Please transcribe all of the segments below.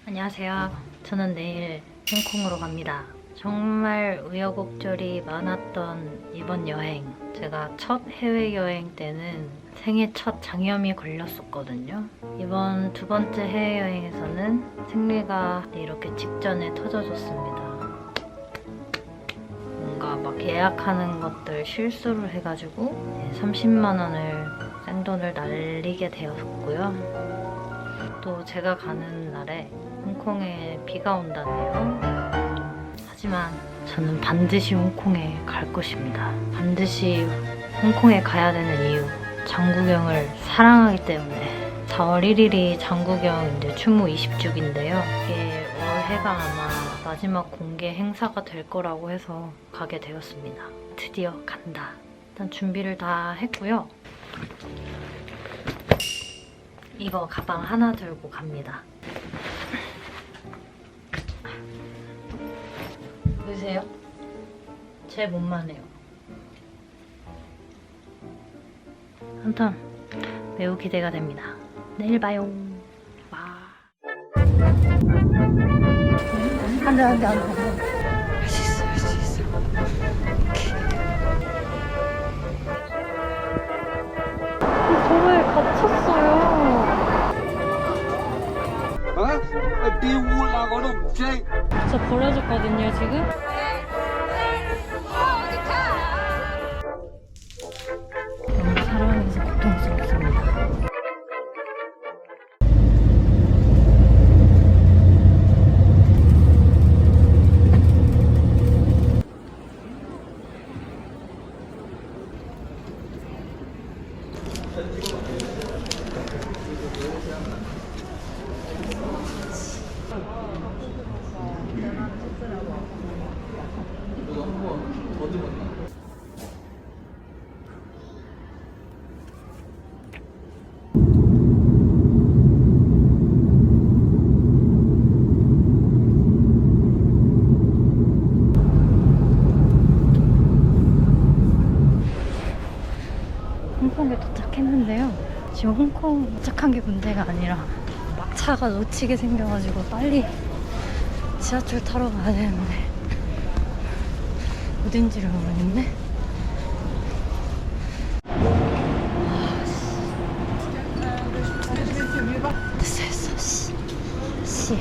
안녕하세요. 저는 내일 홍콩으로 갑니다. 정말 우여곡절이 많았던 이번 여행. 제가 첫 해외여행 때는 생애 첫 장염이 걸렸었거든요. 이번 두 번째 해외여행에서는 생리가 이렇게 직전에 터져줬습니다. 뭔가 막 예약하는 것들 실수를 해가지고 30만 원을 생돈을 날리게 되었고요. 또 제가 가는 날에 홍콩에 비가 온다네요. 하지만 저는 반드시 홍콩에 갈 것입니다. 반드시 홍콩에 가야 되는 이유, 장구경을 사랑하기 때문에. 4월 1일이 장구경 추모 20주기인데요. 이게 올해가 아마 마지막 공개 행사가 될 거라고 해서 가게 되었습니다. 드디어 간다. 일단 준비를 다 했고요. 이거 가방 하나 들고 갑니다. 보이세요? 제 몸만 해요. 아무튼 매우 기대가 됩니다. 내일 봐요. 와. 안 돼. 할 수 있어. 도로에 갇혔어요. 저 버려졌거든요, 지금? 너무 사랑해서 고통스럽습니다. 홍콩에 도착했는데요. 지금 홍콩 도착한 게 문제가 아니라 막차가 놓치게 생겨가지고 빨리 지하철 타러 가야 되는데 어딘지를 모르겠네. 됐어. 씨.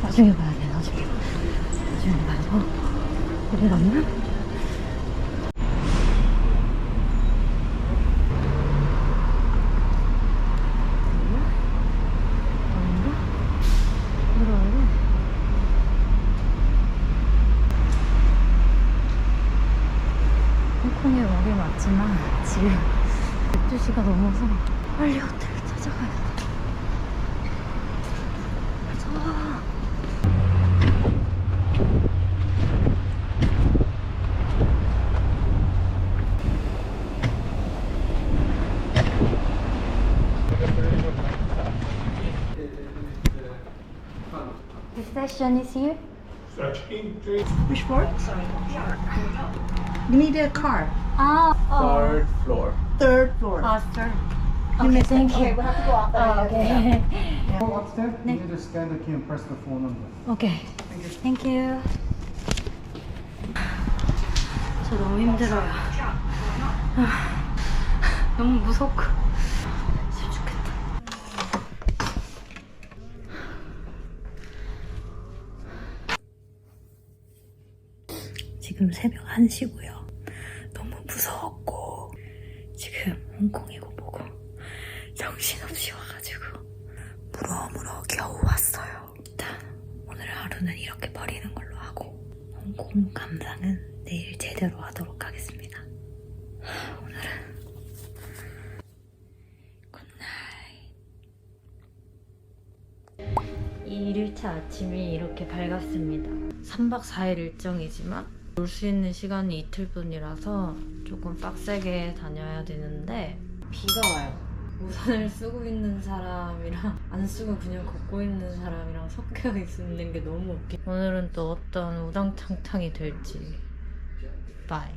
나중에 봐야 돼. 나중에 봐요. 어디 갔나? 홍콩에 오긴 왔지만 지금 12시가 넘어서 빨리 호텔을 찾아가야 돼. The station is here. Which floor? You need a car. Third floor. Third floor. Sir. Okay, thank you. Okay, we'll have to go off that. Okay. Upstairs, you need to scan the key and press the phone number. Okay. Thank you. 저 너무 힘들어요. 너무 무섭고 진짜 죽겠다. 지금 새벽 1시고요. 너무 무서웠고 지금 홍콩이고 뭐고 정신없이 와가지고 물어 겨우 왔어요. 일단 오늘 하루는 이렇게 버리는 걸로 하고 홍콩 감상은 내일 제대로 하도록 하겠습니다. 오늘은 굿나잇. 이 1일차 아침이 이렇게 밝았습니다. 3박 4일 일정이지만 놀 수 있는 시간이 이틀뿐이라서 조금 빡세게 다녀야 되는데 비가 와요. 우산을 쓰고 있는 사람이랑 안 쓰고 그냥 걷고 있는 사람이랑 섞여 있는 게 너무 웃겨. 오늘은 또 어떤 우당탕탕이 될지. 바이.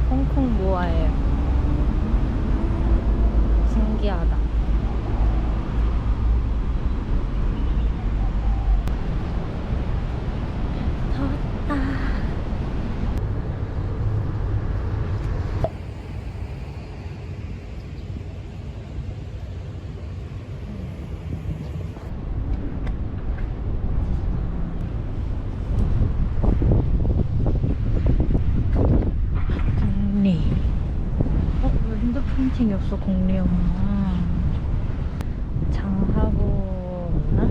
홍콩 모아예요. 신기하다. 덥다. 공리. 왜 핸드프린팅이 없어, 공리 엄마. 장하고 없나?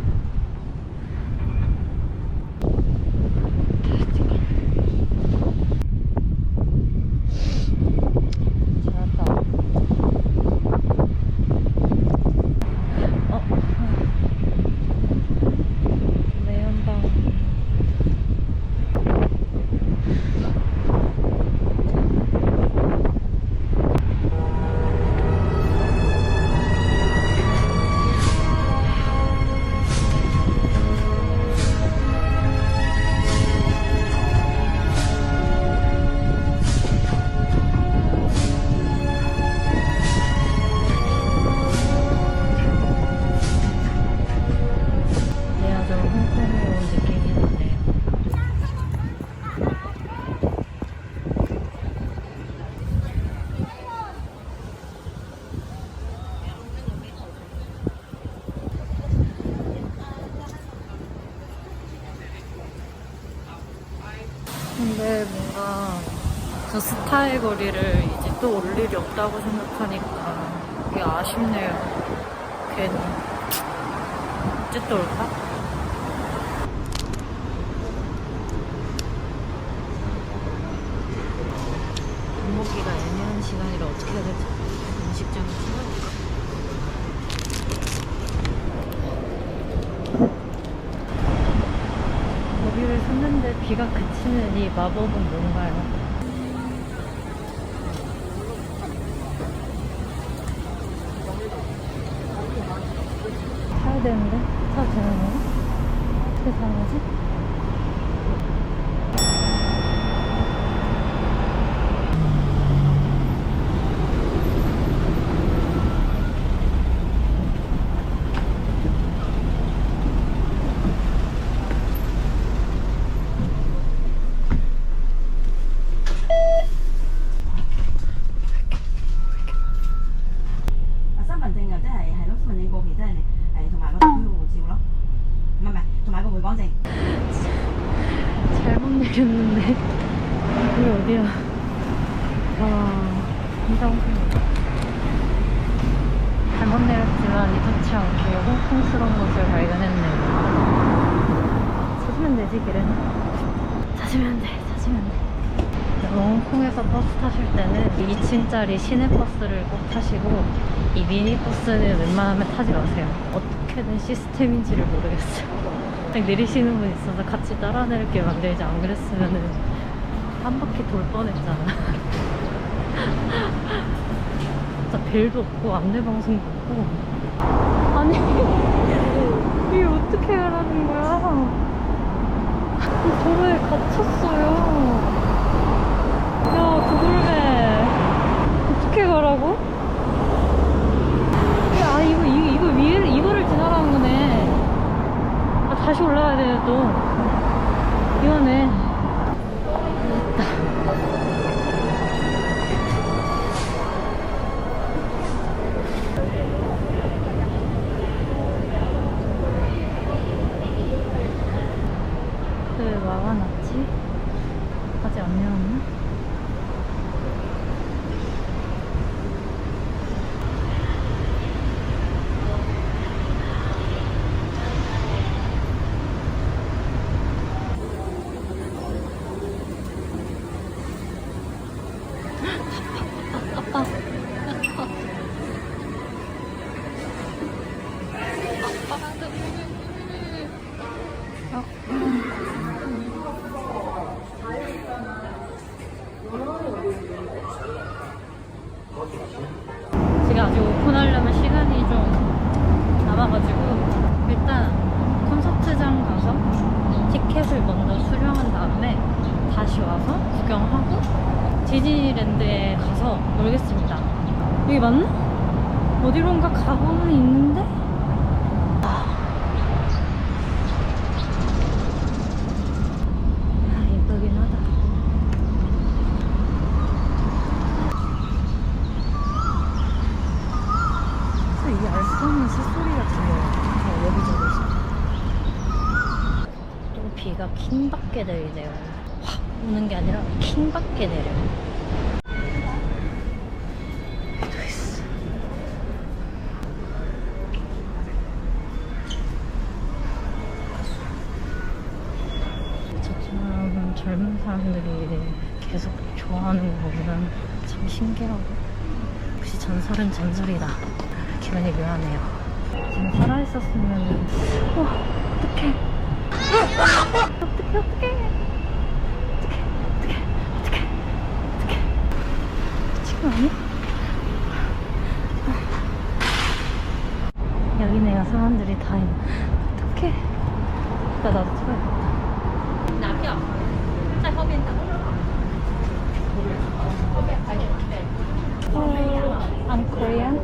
잘했다. 내 연방. 내가 좀 홍콩에 온 느낌이 나네요. 근데 뭔가 저 스타일 거리를 이제 또 올 일이 없다고 생각하니까 되게 아쉽네요. 괜히. 언제 또 올까? 밥 먹기가 애매한 시간이라 어떻게 해야 될지 음식점을 찾아볼까? 고기를 샀는데 비가 그치는 이 마법은 뭔가요? 사야 되는데? 사도 되는 거야? 어떻게 사는 거지? xác minh證即係咯，xác minh證過期即係同埋個特區護照咯，唔係，同埋個回港證。 잘못 내렸는데 이게 어디야? 이상해. 잘못 내렸지만 이렇지 않게 홍콩스러운 곳을 발견했네요. 찾으면 되지, 길은. 찾으면 돼. 홍콩에서 버스 타실 때는 2층짜리 시내버스를 꼭 타시고 이 미니버스는 웬만하면 타지 마세요. 어떻게든 시스템인지를 모르겠어요. 그냥 내리시는 분 있어서 같이 따라 내릴게 만들지, 안 그랬으면은 한 바퀴 돌 뻔했잖아. 진짜 벨도 없고 안내방송도 없고. 아니 이게 어떻게 하라는 거야? 이 도로에 갇혔어요. 야, 구글맵 어떻게 가라고? 야, 이거 위에 이거를 지나가는 거네. 다시 올라가야 돼요 또. 이거네. 왜 막아놨지? 아직 안 열었나? 지금 아직 오픈하려면 시간이 좀 남아가지고 일단 콘서트장 가서 티켓을 먼저 수령한 다음에 다시 와서 구경하고 디즈니랜드에 가서 놀겠습니다. 여기 맞나? 어디론가 가고는 있는데? 예쁘긴 하다. 이 알 수 없는 새소리가 들려요. 여기저기서. 또 비가 킹받게 내리네요. 확 오는 게 아니라 킹받게 내려요. 또 있어. 저처럼 젊은 사람들이 계속 좋아하는 거 보면 참 신기하고 역시 전설은 전설이다. 기분이 묘하네요. 지금 살아있었으면 어떡해. 어떡해. 미친 거 아니야? 여기네요. 사람들이 다 있는. 어떡해. 나도 찍어야겠다. I'm Korean.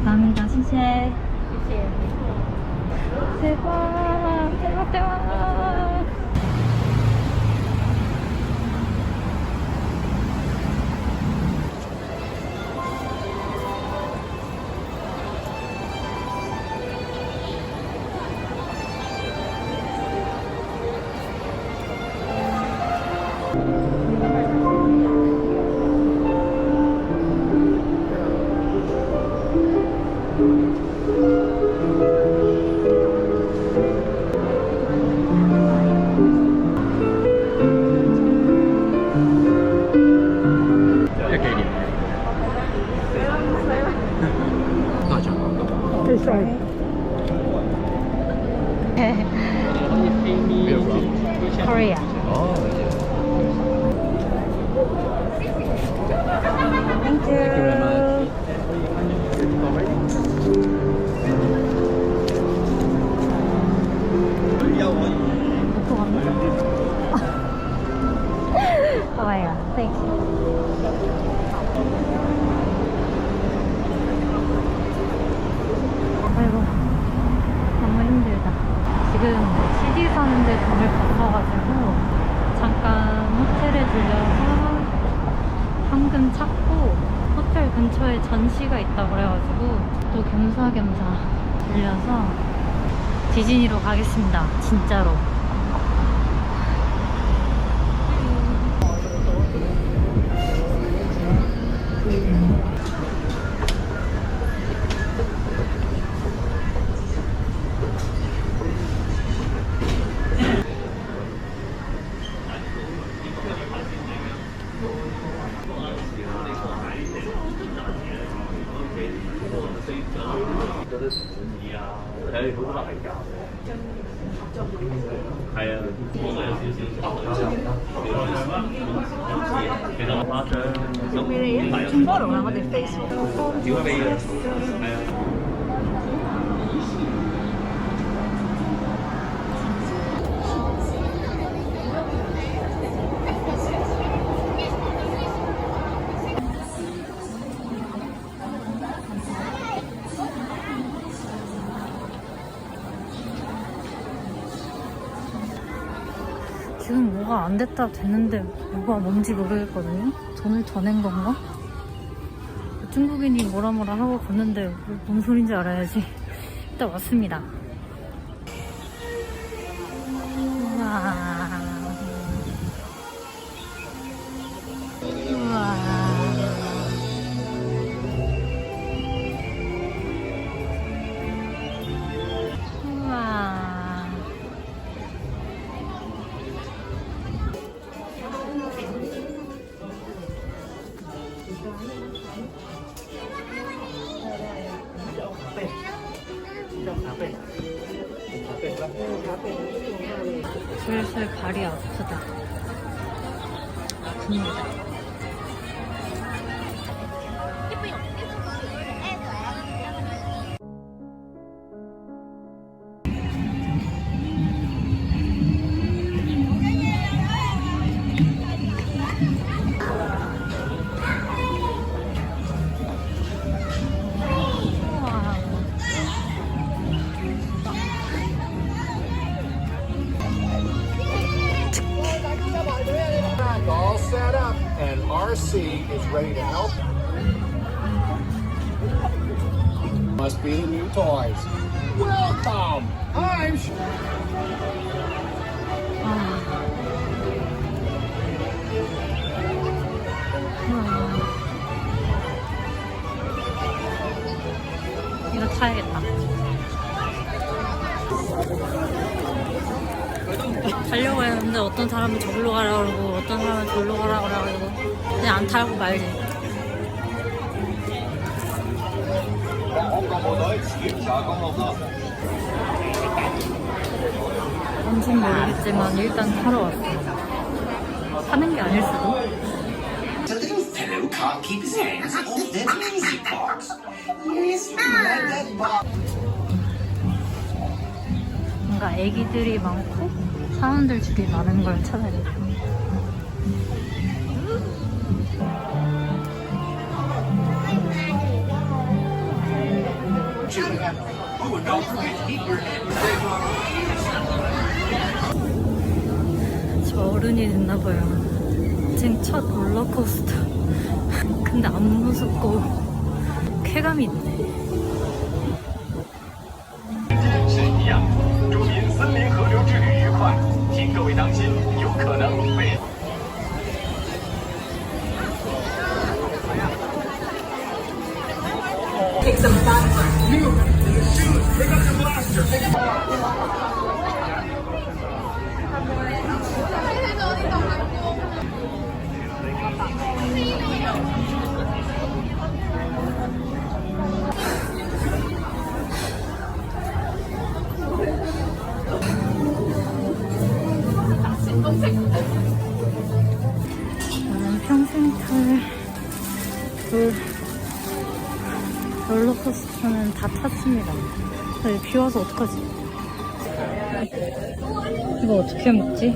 감사합니다. 시세. 대박. 대박 대박. Korea. Thank you. 먹고 갔나? 좋아요. Thank you. 아이고 너무 힘들다. 지금 CD 사는데 돈을 갚아가지고 잠깐 호텔에 들려서 현금 찾고 호텔 근처에 전시가 있다고 그래가지고 또 겸사겸사 들려서 디즈니로 가겠습니다. 진짜로. 뭐가 안 됐다 됐는데 뭐가 뭔지 모르겠거든요. 돈을 더 낸 건가? 중국인이 뭐라 하고 갔는데 뭔 소린지 알아야지. 일단 왔습니다. 우와. 우와. 우와. 슬슬 발이 아프다. 아픕니다. All set up, and RC is ready to help. Must be the new toys. Welcome! I'm 이거 타야겠다. 가려고 했는데 어떤 사람은 저기로 가라 그러고 어떤 사람은 저기로 가라 그러고 그냥 안 타고 말지. 뭔진 모르겠지만 일단 타러 왔어요. 타는 게 아닐 수도. The little fellow can't keep his hands off that music box. Yes, you like that box. 뭔가 애기들이 많고 사람들 줄이 많은 걸 찾아야 돼요. Oh, and don't forget to keep your head. 저 어른이 됐나봐요. 인생 첫 롤러코스터. 근데 안 무섭고 쾌감이 있네. 神一样，祝您森林河流之旅愉快。请各位当心，有可能被。 저는 평생 탈 그 롤러코스터는 다 탔습니다. 근데 비 와서 어떡하지? 이거 어떻게 먹지?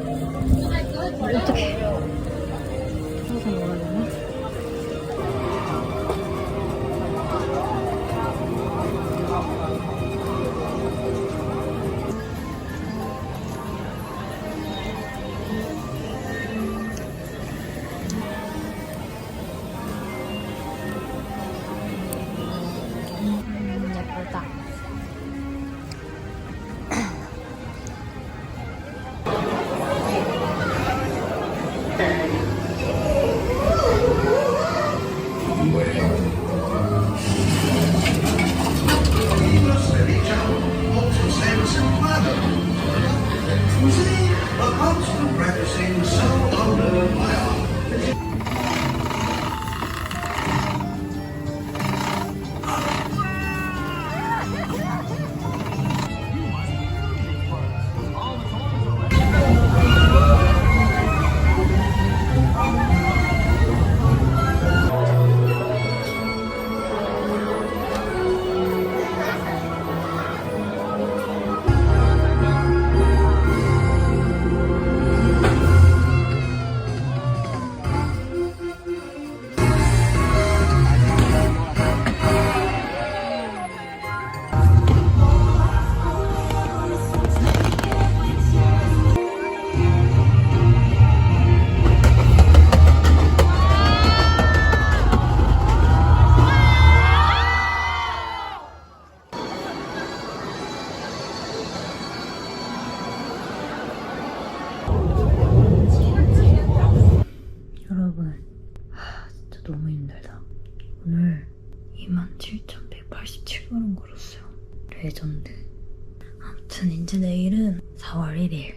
어떻게? 이거 먹어야 되나? 예쁘다. 오늘 27,187걸음 걸었어요. 레전드. 아무튼 이제 내일은 4월 1일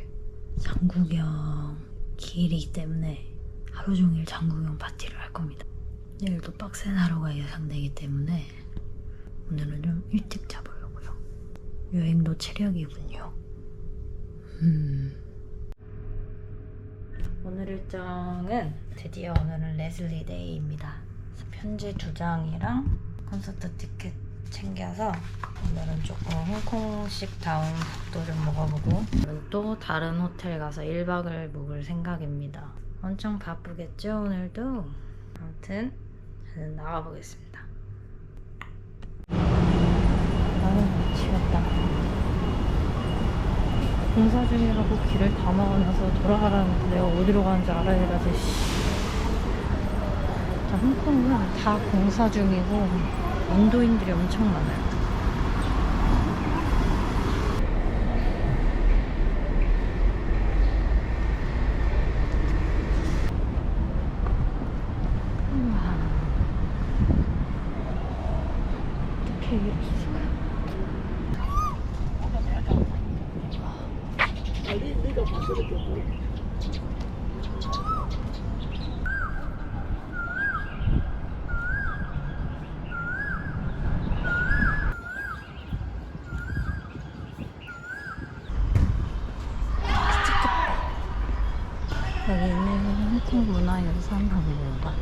장구경 기일이기 때문에 하루 종일 장구경 파티를 할 겁니다. 내일도 빡센 하루가 예상되기 때문에 오늘은 좀 일찍 자보려고요. 여행도 체력이군요. 오늘 일정은 드디어 오늘은 레슬리 데이입니다. 편지 2장이랑 콘서트 티켓 챙겨서 오늘은 조금 홍콩식 다운 푸드 좀 먹어보고 오늘은 또 다른 호텔 가서 1박을 묵을 생각입니다. 엄청 바쁘겠죠 오늘도? 아무튼 저는 나가보겠습니다. 미치겠다. 공사 중이라고 길을 다 막아놔서 돌아가라는데 내가 어디로 가는지 알아야지. 자, 홍콩은 다 공사 중이고 인도인들이 엄청 많아요. 우와. 어떻게 이럴 수가. 여기는 홍콩 문화유산 박물관.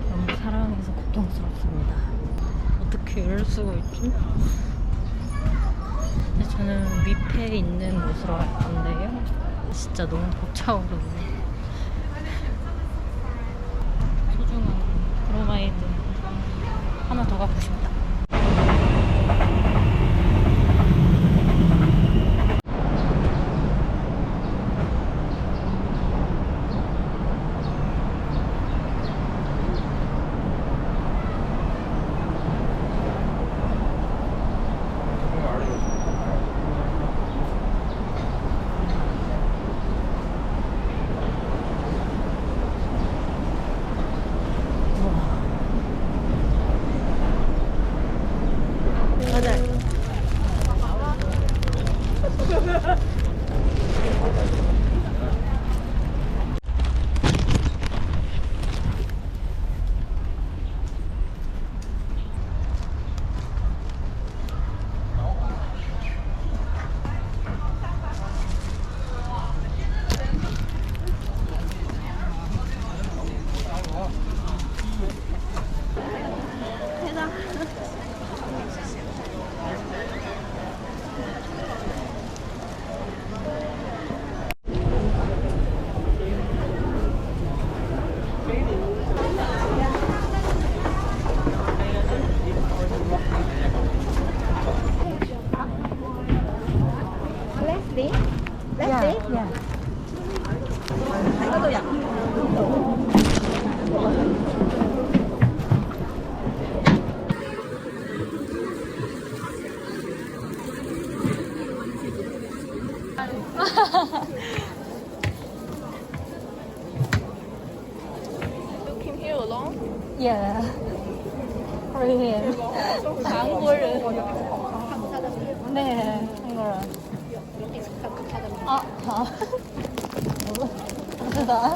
너무 사랑해서 고통스럽습니다. 어떻게 이럴 수가 있지? 근데 저는 위패에 있는 곳으로 갈 건데요. 진짜 너무 벅차오르네. 소중한 브로마이드 하나 더 갖고 싶다. Yeah. For him. 한국인. 네, 한국인. 모르다.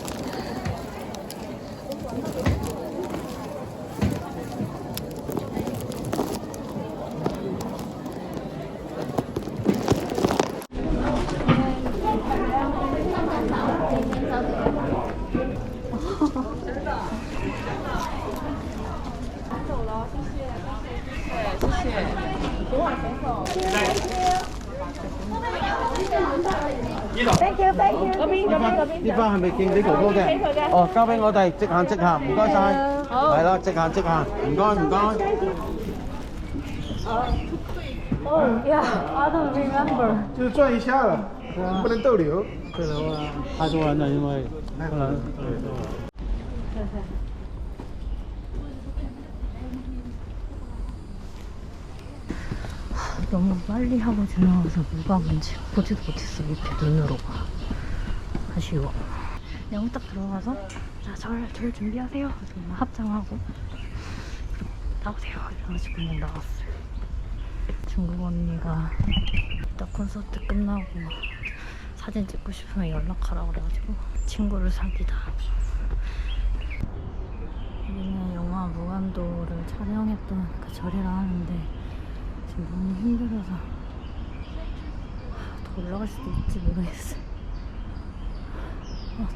呢包係咪敬俾哥哥嘅？哦，交俾我哋，即行即行，唔該晒。係啦，即行即行，唔該唔該。 Oh yeah, I don't remember. 就是转一下了，不能逗留。对了啊，太多人了，因为不能。 너무 빨리 하고 지나가서 누가 뭔지 보지도 못했어. 이렇게 눈으로 봐. 아쉬워. 그냥 딱 들어가서 자, 절 준비하세요. 그래서 막 합장하고 그리고 나오세요. 이래가지고 그냥 나갔어요. 중국 언니가 딱 콘서트 끝나고 사진 찍고 싶으면 연락하라 그래가지고 친구를 사귀다. 여기는 영화 무간도를 촬영했던 그 절이라 하는데 지금 너무 힘들어서 더 올라갈 수도 있지 모르겠어요.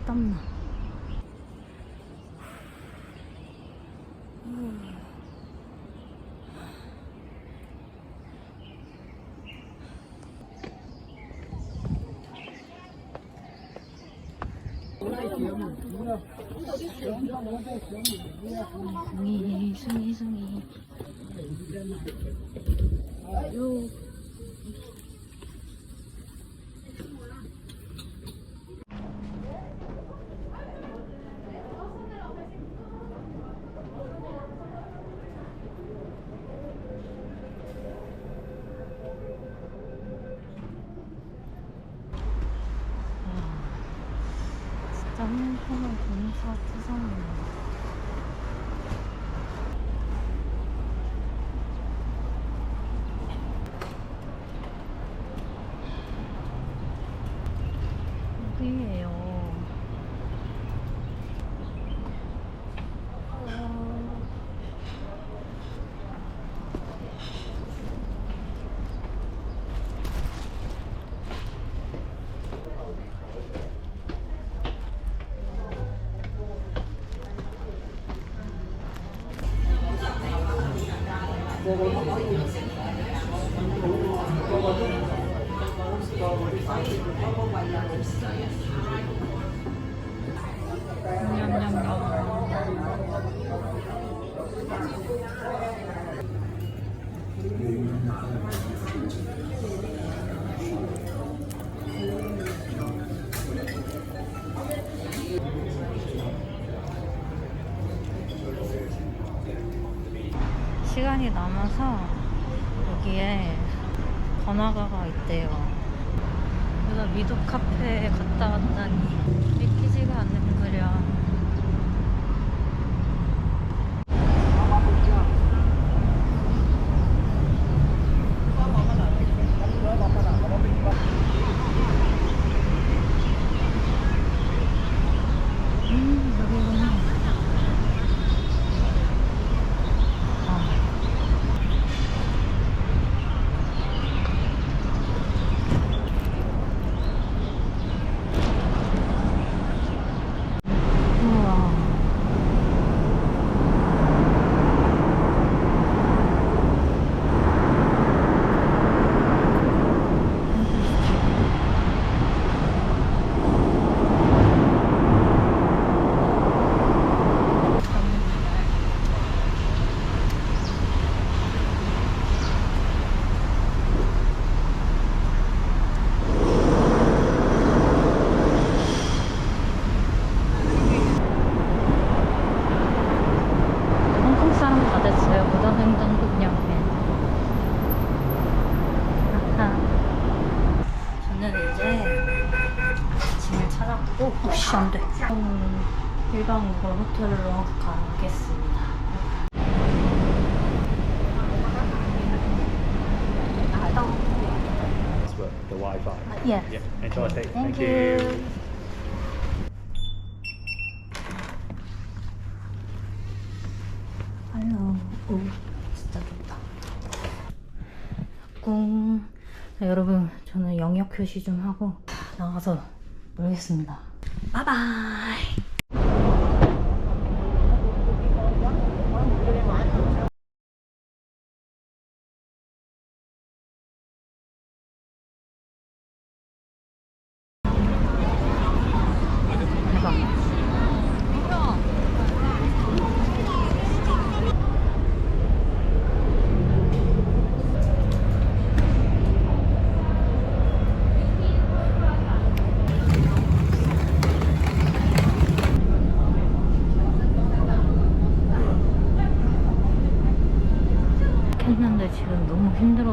땀나. 숭이. 진짜 핸드폰은 공사투성이네. 여기에요. 시간이 남아서 여기에 번화가가 있대요. 그래서 미도 카페에 갔다 왔더니 믿기지가 않는 거려. 여기구나. 안 돼. 일반 걸 호텔로 가겠습니다. The Wi-Fi. Yes. Yeah. Enjoy it. Thank you. 할로. 오, 진짜 좋다. 꿍. 자, 여러분, 저는 영역 표시 좀 하고 나가서 놀겠습니다. 바이바이.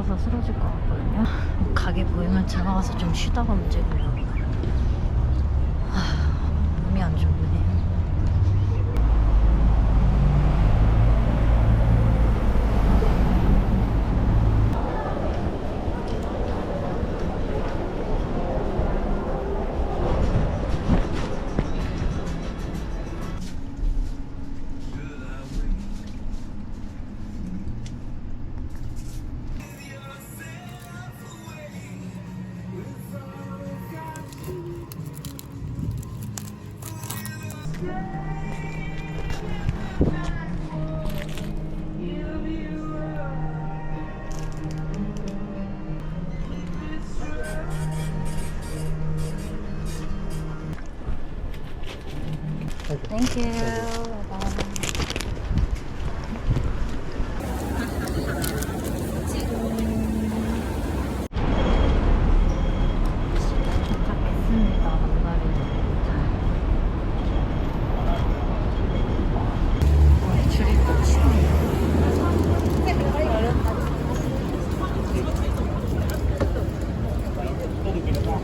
추워서 쓰러질 것 같거든요. 가게 보이면 들어가서 좀 쉬다 가면 되고요. 몸이 안 좋네. Thank you. Bye. 도착했습니다. 만다린 출입국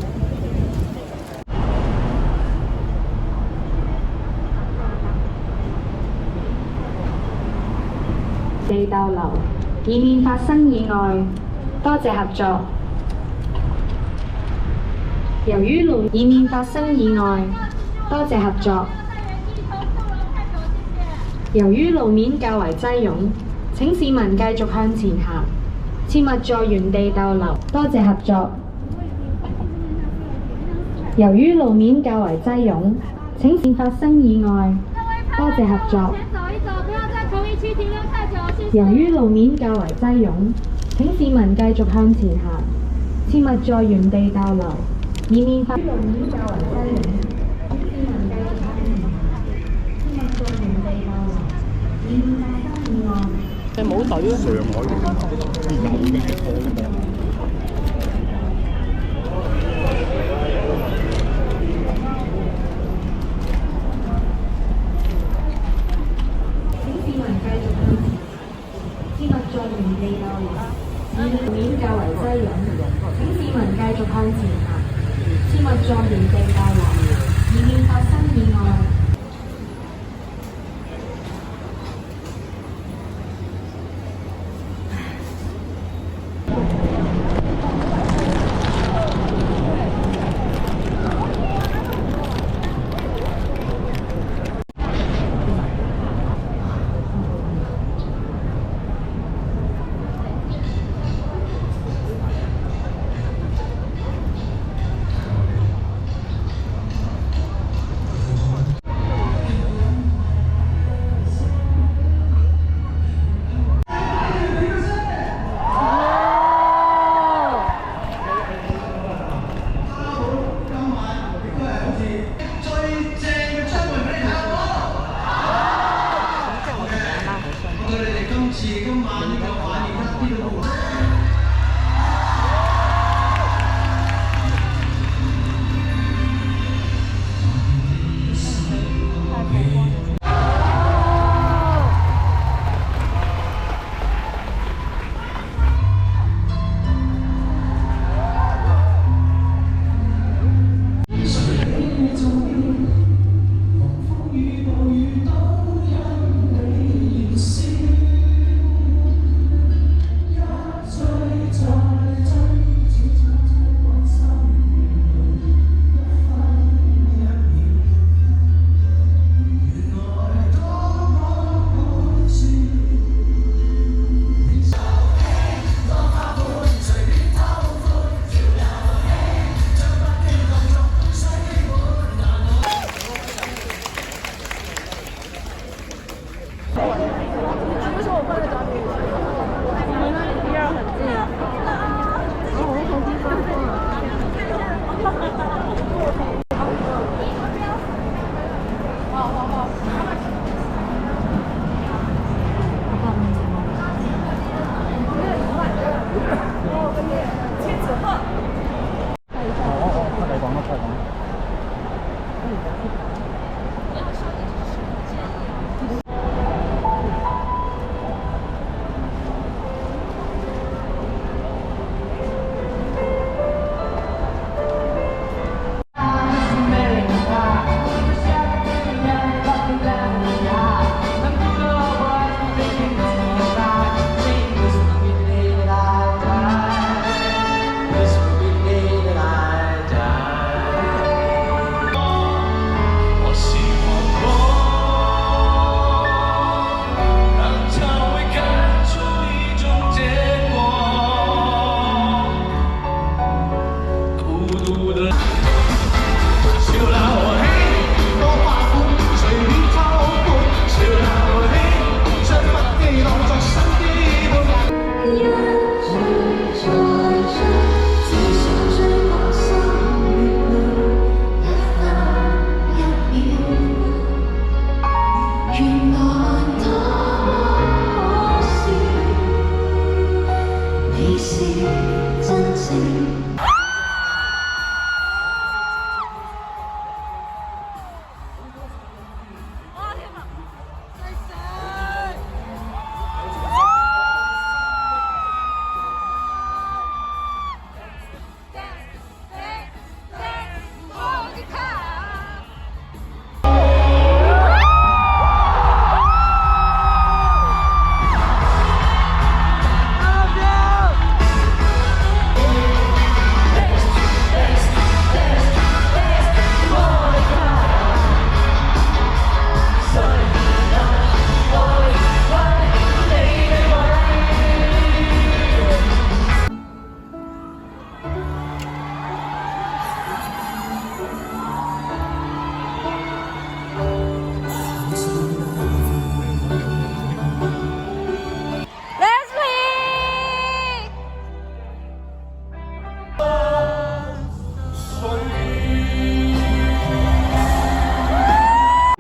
地逗留，以免發生意外。多謝合作。由於路以免發生意外，多謝合作。由於路面較為擠擁，請市民繼續向前行，切勿在原地逗留。多謝合作。由於路面較為擠擁，請免發生意外。多謝合作。由於路面較為擠擁，請市民繼續向前行，切勿在原地逗留，以免發生路面較為擠擁。請市民繼續向前行，切勿在原地逗留，以免發生意外。你冇隊啊？上海邊有嘅嘢路面較為擠擁，請市民繼續向前行，切勿在原地逗留，以免發生意外。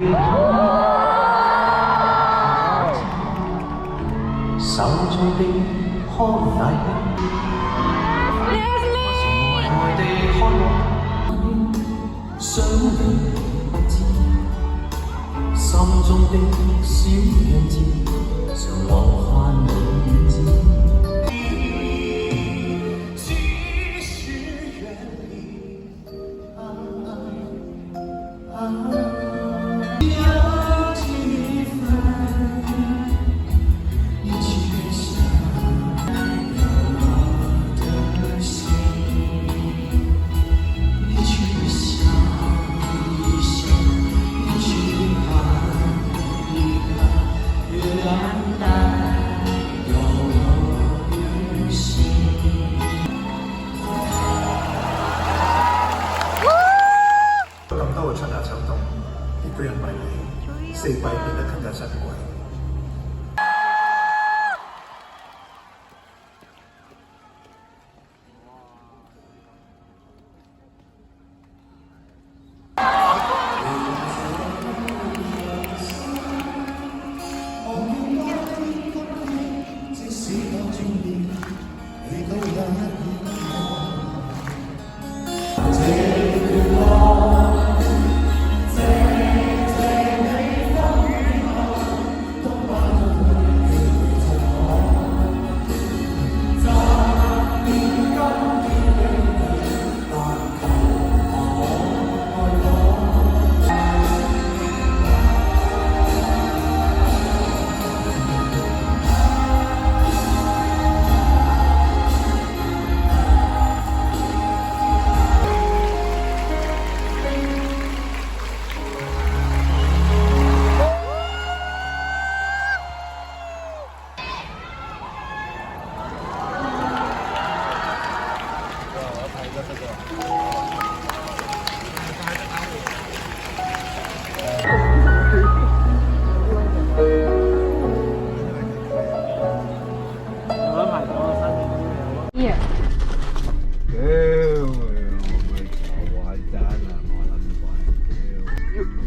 手中的康乃馨，我是呆呆地看我，想你不知，心中的小樣子，常留下你知。只是遠離有幾分，你卻想我的心，你卻笑一笑，你去看一看，原來有我的心。咁多嘅春夏秋冬，亦都因為你，四季變得更加珍貴。即使我轉變，你都有一點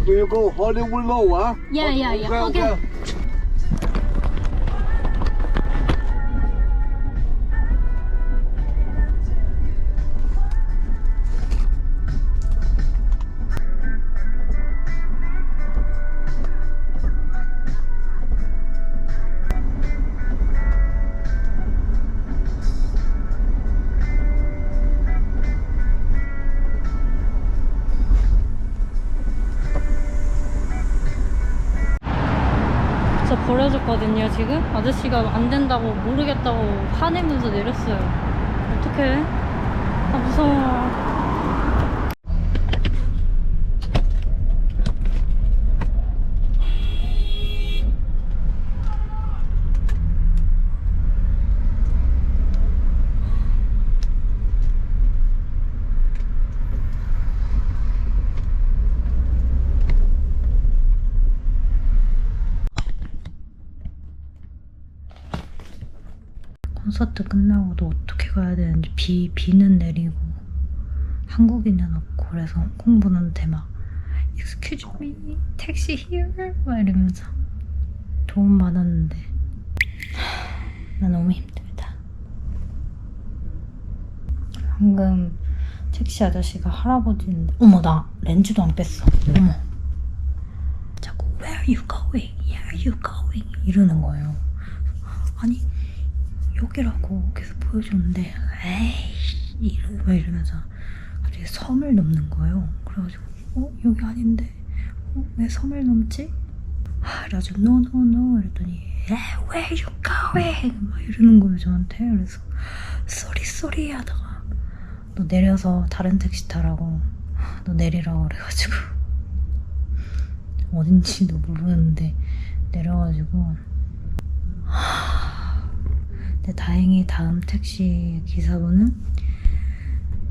We will go Hollywood Low, huh? Yeah. Okay. 저 버려줬거든요. 지금 아저씨가 안 된다고 모르겠다고 화내면서 내렸어요. 어떡해? 아 무서워. 콘서트 끝나고도 어떻게 가야 되는지 비는 내리고 한국인은 없고 그래서 홍콩분한테 막 Excuse me, 택시 here? 막 이러면서 도움 받았는데 나 너무 힘들다. 방금 택시 아저씨가 할아버지인데 어머 나 렌즈도 안 뺐어. 어머 자꾸 Where are you going? Where are you going? 이러는 거예요. 아니 여기라고 계속 보여주는데 에이 이러면서 갑자기 섬을 넘는 거예요. 그래가지고 여기 아닌데 왜 섬을 넘지? 그래가지고 no 이랬더니 where you going? 막 이러는 거예요 저한테. 그래서 쏘리 하다가 너 내려서 다른 택시 타라고 너 내리라고 그래가지고 어딘지도 모르는데 내려가지고 근데 다행히 다음 택시 기사분은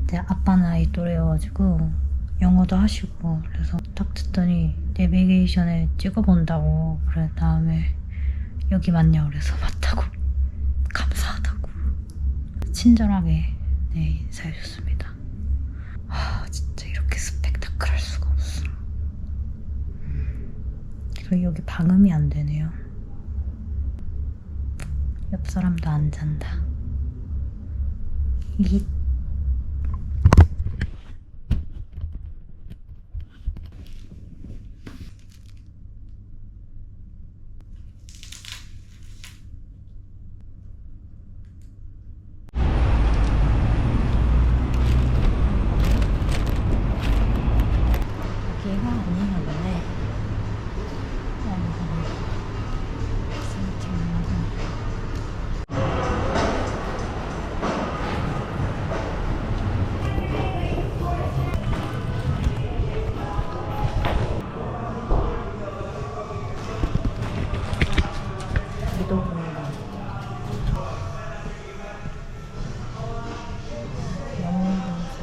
내 아빠 나이 또래여가지고 영어도 하시고 그래서 딱 듣더니 내비게이션에 찍어본다고 그래 다음에 여기 맞냐 그래서 맞다고 감사하다고 친절하게 네 인사해줬습니다. 진짜 이렇게 스펙타클할 수가 없어. 그리고 여기 방음이 안 되네요. 옆 사람도 안 잔다. 이 여기가 아니었네. 기도공간. 영웅동산.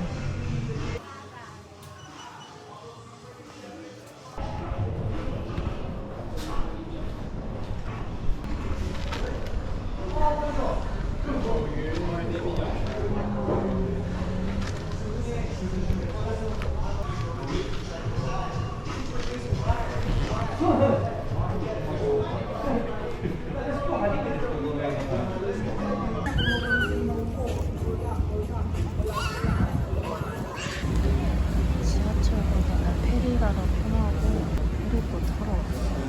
지하철보다는 페리가 더 편하고 페리도 타러 왔어요.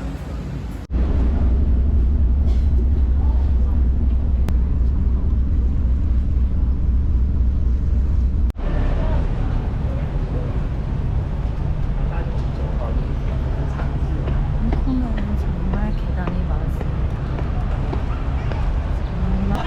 홍콩은 정말 계단이 많습니다. 정말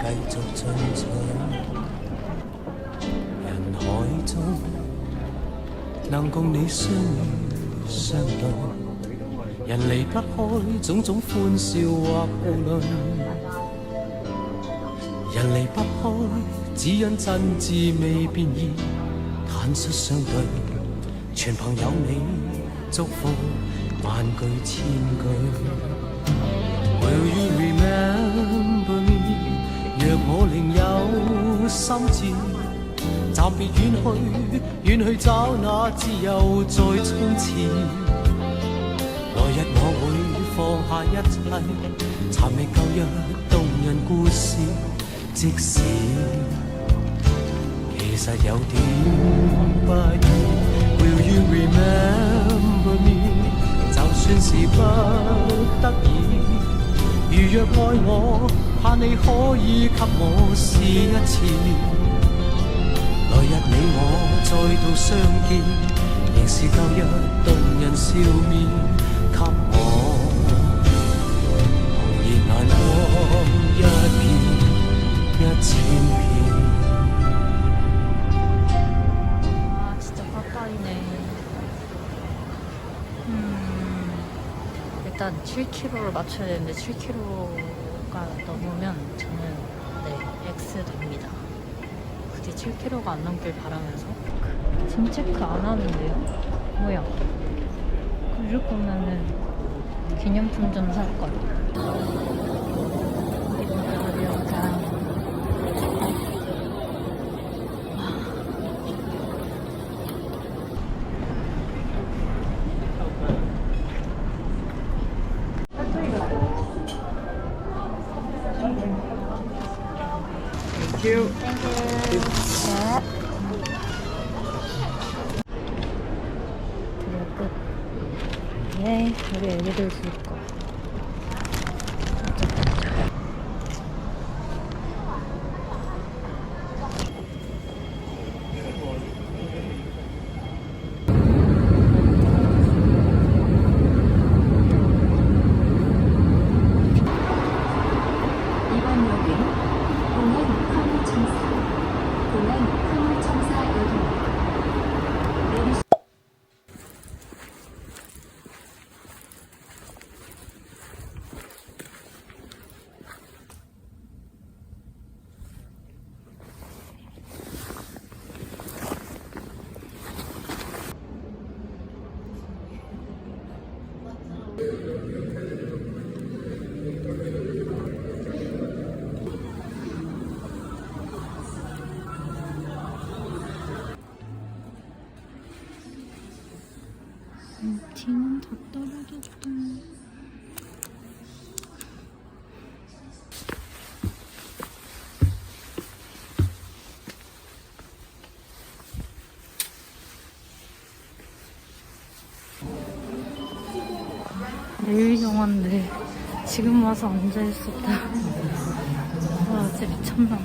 繼續進取。人海中能共你相遇相對，人離不開種種歡笑或顧慮。人離不開，只因真摯未變異，坦率相對，全憑有你祝福萬句千句。Will you remember me？ 若我另有心志，暫別遠去找那自由再衝刺。來日我會放下一切，尋覓舊日動人故事。即使其實有點不易 ，Will you remember me？ 就算是不得已，如若愛我，盼你可以給我試一次。來日你我再度相見，仍是舊日動人笑面，給我紅熱眼光一片。一千片。 아 진짜 빡빡이네. 일단 7kg를 맞춰야 되는데 7kg가 넘으면 저는 네 X 됩니다. 그게 7kg가 안 넘길 바라면서 짐 체크 안 하는데요? 뭐야? 그럴 거면은 기념품 좀 살 걸. 드디어 끝. 예, 우리 애기들 줄 거. 이번 역은 공항 화물청사, 공항 화물청사역입니다. 티는 다 떨어졌다. 내일 영화인데 지금 와서 앉아있었다. 와 진짜 미쳤나봐.